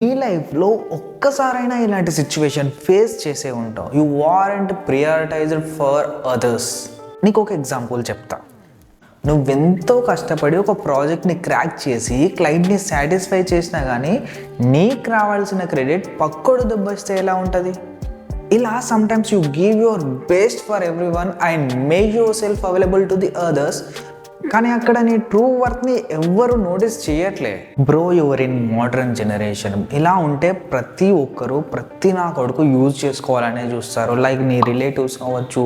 నీ లైఫ్లో ఒక్కసారైనా ఇలాంటి సిచ్యువేషన్ ఫేస్ చేసే ఉంటావు. You want prioritized for others. నీకు ఒక ఎగ్జాంపుల్ చెప్తా. నువ్వెంతో కష్టపడి ఒక ప్రాజెక్ట్ని క్రాక్ చేసి క్లయింట్ని సాటిస్ఫై చేసినా కానీ నీకు రావాల్సిన క్రెడిట్ పక్కోడు దెబ్బస్తే ఎలా ఉంటుంది? ఇలా sometimes you give your best for every one and make your self available to the others, కానీ అక్కడ నీ ట్రూ వర్త్ని ఎవ్వరు నోటీస్ చేయట్లే. Bro, your in modern generation. ఇలా ఉంటే ప్రతి ఒక్కరు ప్రతి నా కొడుకు యూజ్ చేసుకోవాలనే చూస్తారు. లైక్ నీ రిలేటివ్స్ కావచ్చు,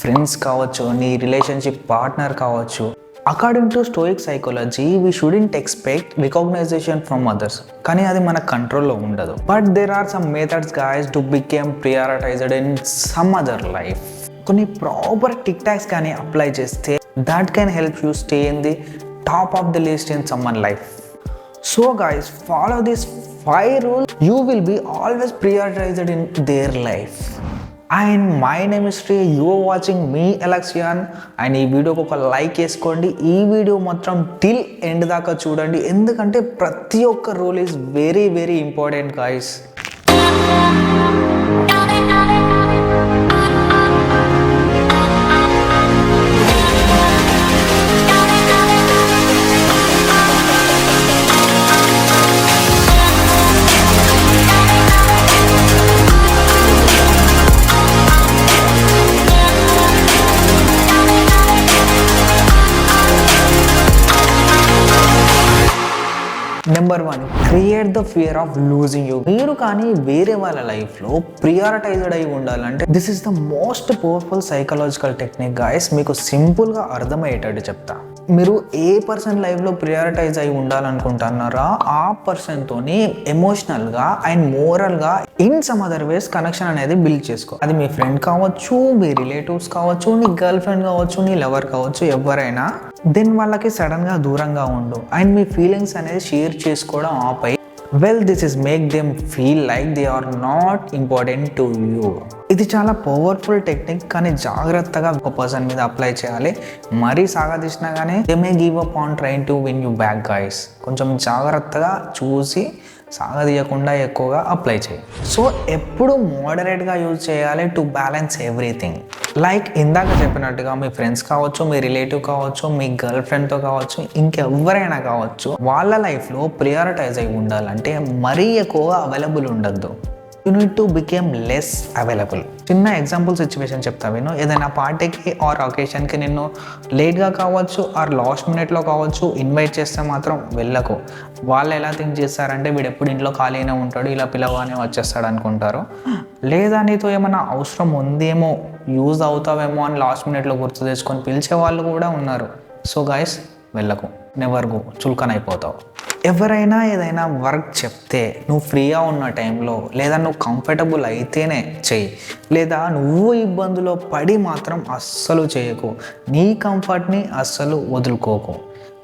ఫ్రెండ్స్ కావచ్చు, నీ రిలేషన్షిప్ పార్ట్నర్ కావచ్చు. According to stoic psychology we shouldn't expect recognition from others, కానీ అది మన కంట్రోల్లో ఉండదు. But there are some methods guys to became prioritized in some other life. కొన్ని ప్రాపర్ టిక్ టాక్స్ కానీ అప్లై చేస్తే that can help you stay in the top of the list in someone's life. So guys, follow these 5 rules. You will be always prioritized in their life. And my name is Sri. You are watching me, Alexian. And ఈ వీడియోకి ఒక like వేసుకోండి. ఈ video మొత్తం till end దాకా చూడండి, ఎందుకంటే ప్రతి ఒక్క rule is very very important guys. Number 1, create the fear of losing you. మీరు కానీ వేరే వాళ్ళ లైఫ్లో ప్రియారిటైజ్డ్ అయి ఉండాలంటే this is the most powerful psychological technique guys. మీకు సింపుల్గా అర్థమయ్యేటట్టు చెప్తా. మీరు ఏ పర్సన్ లైఫ్లో ప్రియారిటైజ్ అయి ఉండాలనుకుంటున్నారో ఆ పర్సన్తోని ఎమోషనల్గా అండ్ మోరల్గా in some other ways connection అనేది బిల్డ్ చేసుకో. అది మీ ఫ్రెండ్ కావచ్చు, మీ రిలేటివ్స్ కావచ్చు, నీ గర్ల్ ఫ్రెండ్ కావచ్చు, నీ లవర్ కావచ్చు, ఎవరైనా. దెన్ వాళ్ళకి సడన్గా దూరంగా ఉండు అండ్ మీ ఫీలింగ్స్ అనేది షేర్ చేసుకోవడం ఆపై. Well, this is make them feel like they are not important to you. ఇది చాలా పవర్ఫుల్ టెక్నిక్, కానీ జాగ్రత్తగా ఒక పర్సన్ మీద అప్లై చేయాలి. మరీ సాగదీసినా కానీ they may give up on train to win you back guys. కొంచెం జాగ్రత్తగా చూసి సాగదీయకుండా ఎక్కువగా అప్లై చేయి. సో ఎప్పుడు మోడరేట్గా యూజ్ చేయాలి టు బ్యాలెన్స్ ఎవ్రీథింగ్. లైక్ ఇందాక చెప్పినట్టుగా మీ ఫ్రెండ్స్ కావచ్చు, మీ రిలేటివ్ కావచ్చు, మీ గర్ల్ ఫ్రెండ్తో కావచ్చు, ఇంకెవరైనా కావచ్చు, వాళ్ళ లైఫ్లో ప్రియారిటైజ్ అయి ఉండాలంటే మరీ ఎక్కువగా అవైలబుల్ ఉండద్దు. You need to became less available. చిన్న ఎగ్జాంపుల్ సిచ్యువేషన్ చెప్తా విను. ఏదైనా పార్టీకి ఆర్ ఒకేషన్కి నిన్ను లేట్గా కావచ్చు ఆర్ లాస్ట్ మినిట్లో కావచ్చు ఇన్వైట్ చేస్తే మాత్రం వెళ్ళకు. వాళ్ళు ఎలా థింక్ చేస్తారంటే వీడు ఎప్పుడు ఇంట్లో ఖాళీనే ఉంటాడు, ఇలా పిలవగానే వచ్చేస్తాడు అనుకుంటారు. లేదా నీతో ఏమైనా అవసరం ఉందేమో, యూజ్ అవుతావేమో అని లాస్ట్ మినిట్లో గుర్తు తెచ్చుకొని పిలిచే వాళ్ళు కూడా ఉన్నారు. సో గైస్, వెళ్ళకు, నెవర్ గో, చుల్కన్ అయిపోతావు. ఎవరైనా ఏదైనా వర్క్ చెప్తే నువ్వు ఫ్రీగా ఉన్న టైంలో లేదా నువ్వు కంఫర్టబుల్ అయితేనే చెయ్యి, లేదా నువ్వు ఇబ్బందులో పడి మాత్రం అస్సలు చేయకు. నీ కంఫర్ట్ని అస్సలు వదులుకోకు.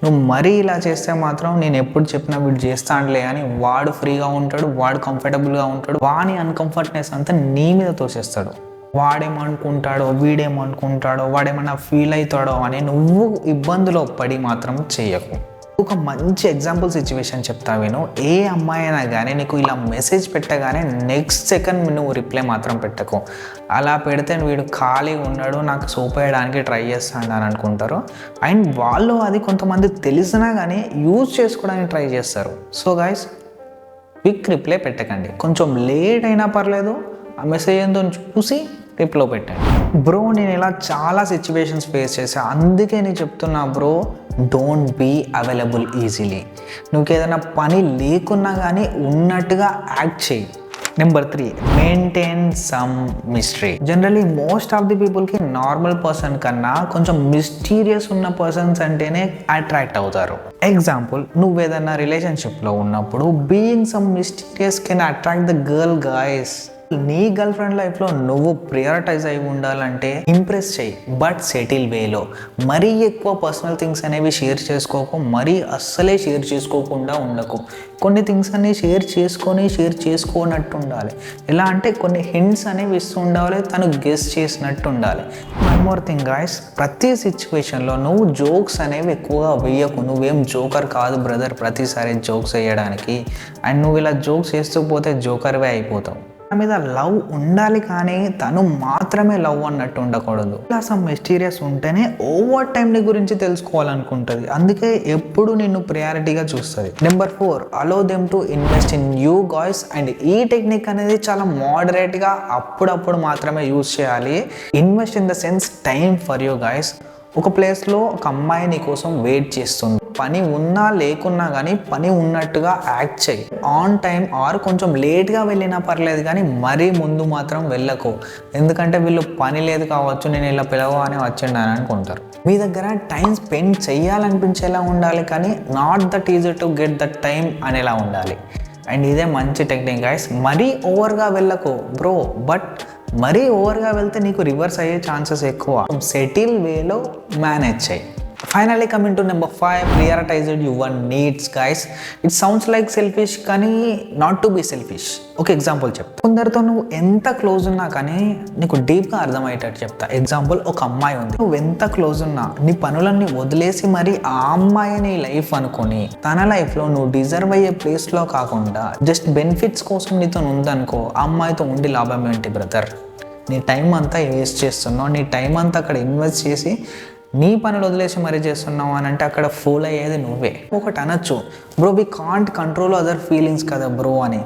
నువ్వు మరీ ఇలా చేస్తే మాత్రం నేను ఎప్పుడు చెప్పినా వీడు చేస్తానులే అని వాడు ఫ్రీగా ఉంటాడు, వాడు కంఫర్టబుల్గా ఉంటాడు, వాని అన్కంఫర్ట్నెస్ అంతా నీ మీద తోసేస్తాడు. వాడేమనుకుంటాడో, వీడేమనుకుంటాడో, వాడేమన్నా ఫీల్ అవుతాడో అని నువ్వు ఇబ్బందులో పడి మాత్రం చేయకు. ఒక మంచి ఎగ్జాంపుల్ సిచ్యువేషన్ చెప్తా విను. ఏ అమ్మాయి అయినా కానీ నీకు ఇలా మెసేజ్ పెట్టగానే నెక్స్ట్ సెకండ్ నువ్వు రిప్లై మాత్రం పెట్టకు. అలా పెడితే వీడు ఖాళీగా ఉన్నాడు, నాకు సోప్ వేయడానికి ట్రై చేస్తాడు అని అనుకుంటారు. అండ్ వాళ్ళు అది కొంతమంది తెలిసినా కానీ యూజ్ చేసుకోవడానికి ట్రై చేస్తారు. సో గైస్, క్విక్ రిప్లై పెట్టకండి. కొంచెం లేట్ అయినా పర్లేదు, ఆ మెసేజ్ ఏందో చూసి రిప్లై పెట్టండి. బ్రో, నేను ఇలా చాలా సిచ్యువేషన్స్ ఫేస్ చేశా, అందుకే నేను చెప్తున్నా bro, don't be available easily. నువ్వు ఏదైనా పని లేకున్నా కానీ ఉన్నట్టుగా యాక్ట్ చేయి. Number 3, maintain some mystery. Generally most of the పీపుల్కి నార్మల్ పర్సన్ కన్నా కొంచెం మిస్టీరియస్ ఉన్న పర్సన్స్ అంటేనే అట్రాక్ట్ అవుతారు. ఎగ్జాంపుల్, నువ్వు ఏదైనా రిలేషన్షిప్లో ఉన్నప్పుడు being some mysterious can attract the girl guys. నీ గర్ల్ ఫ్రెండ్ లైఫ్లో నువ్వు ప్రియారిటైజ్ అయి ఉండాలంటే ఇంప్రెస్ చేయి, బట్ సెటిల్ వేలో. మరీ ఎక్కువ పర్సనల్ థింగ్స్ అనేవి షేర్ చేసుకోకు, మరీ అస్సలే షేర్ చేసుకోకుండా ఉండకు. కొన్ని థింగ్స్ అన్ని షేర్ చేసుకోనట్టు ఉండాలి. ఎలా అంటే కొన్ని హింట్స్ అనేవి ఇస్తూ ఉండాలి, తను గెస్ చేసినట్టు ఉండాలి. వన్ మోర్ థింగ్ గాయ్స్, ప్రతి సిచ్యువేషన్లో నువ్వు జోక్స్ అనేవి ఎక్కువగా వేయకు. నువ్వేం జోకర్ కాదు బ్రదర్ ప్రతిసారి జోక్స్ వేయడానికి. అండ్ నువ్వు ఇలా జోక్స్ వేస్తూ పోతే జోకర్వే అయిపోతావు. తన మీద లవ్ ఉండాలి కానీ తను మాత్రమే లవ్ అన్నట్టు ఉండకూడదు. ఇలా సమ్ మిస్టీరియస్ ఉంటేనే ఓవర్ టైం నీ గురించి తెలుసుకోవాలనుకుంటుంది. అందుకే ఎప్పుడు నిన్ను ప్రయారిటీగా చూస్తుంది. Number 4, allow them to invest in you guys. And ఈ టెక్నిక్ అనేది చాలా మోడరేట్గా అప్పుడప్పుడు మాత్రమే యూజ్ చేయాలి. Invest in the sense time for you guys. ఒక ప్లేస్లో ఒక అమ్మాయి నీ కోసం వెయిట్ చేస్తుంది. పని ఉన్నా లేకున్నా కానీ పని ఉన్నట్టుగా యాక్ట్ చేయి. ఆన్ టైం ఆర్ కొంచెం లేట్గా వెళ్ళినా పర్లేదు కానీ మరీ ముందు మాత్రం వెళ్ళకు. ఎందుకంటే వీళ్ళు పని లేదు కావచ్చు, నేను ఇలా పిలవగానే వచ్చిండాను అనుకుంటారు. మీ దగ్గర టైం స్పెండ్ చేయాలనిపించేలా ఉండాలి కానీ not that easy to get that time అనేలా ఉండాలి. అండ్ ఇదే మంచి టెక్నిక్ గైస్. మరీ ఓవర్గా వెళ్ళకు బ్రో, బట్ మరీ ఓవర్గా వెళ్తే నీకు రివర్స్ అయ్యే ఛాన్సెస్ ఎక్కువ. సెటిల్ వేలో మేనేజ్ చేయి. Finally coming to number 5, prioritized your needs guys. It sounds like selfish కానీ నాట్ టు బి సెల్ఫిష్. ఒక ఎగ్జాంపుల్ చెప్తా. కొందరితో నువ్వు ఎంత క్లోజ్ ఉన్నా కానీ నీకు డీప్గా అర్థమయ్యేటట్టు చెప్తా. ఎగ్జాంపుల్, ఒక అమ్మాయి ఉంది, నువ్వు ఎంత క్లోజ్ ఉన్నా నీ పనులన్నీ వదిలేసి మరి ఆ అమ్మాయి నీ లైఫ్ అనుకొని తన లైఫ్లో నువ్వు డిజర్వ్ అయ్యే ప్లేస్లో కాకుండా జస్ట్ బెనిఫిట్స్ కోసం నీతో ఉందనుకో, ఆ అమ్మాయితో ఉండి లాభం ఏంటి బ్రదర్? నీ టైం అంతా వేస్ట్ చేస్తున్నావు. నీ టైం అంతా అక్కడ ఇన్వెస్ట్ చేసి నీ పనులు వదిలేసి మరీ చేస్తున్నావు అని అంటే అక్కడ ఫూల్ అయ్యేది నువ్వే. ఒకటి అనొచ్చు, bro we can't control other feelings కదా బ్రో అని.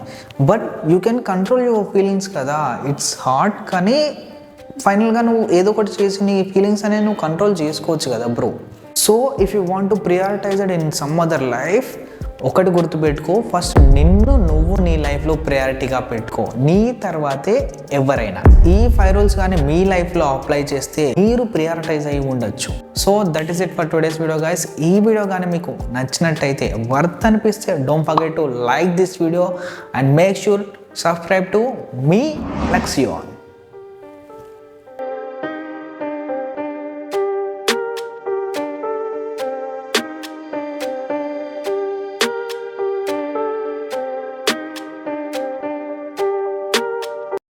But you can control your feelings కదా. ఇట్స్ హార్డ్ కానీ ఫైనల్గా నువ్వు ఏదో ఒకటి చేసి నీ ఫీలింగ్స్ అనేవి నువ్వు కంట్రోల్ చేసుకోవచ్చు కదా bro. So if you want to prioritized in some other life, ఒకటి గుర్తుపెట్టుకో, ఫస్ట్ నిన్ను నువ్వు నీ లైఫ్లో ప్రయారిటీగా పెట్టుకో, నీ తర్వాతే ఎవరైనా. ఈ 5 రూల్స్ కానీ మీ లైఫ్లో అప్లై చేస్తే మీరు ప్రియారిటైజ్ అయ్యి ఉండొచ్చు. So that is it for today's video guys. ఈ వీడియో కానీ మీకు నచ్చినట్టయితే, వర్త్ అనిపిస్తే don't forget to like this video and make sure subscribe to మీ లక్ష్యాన్.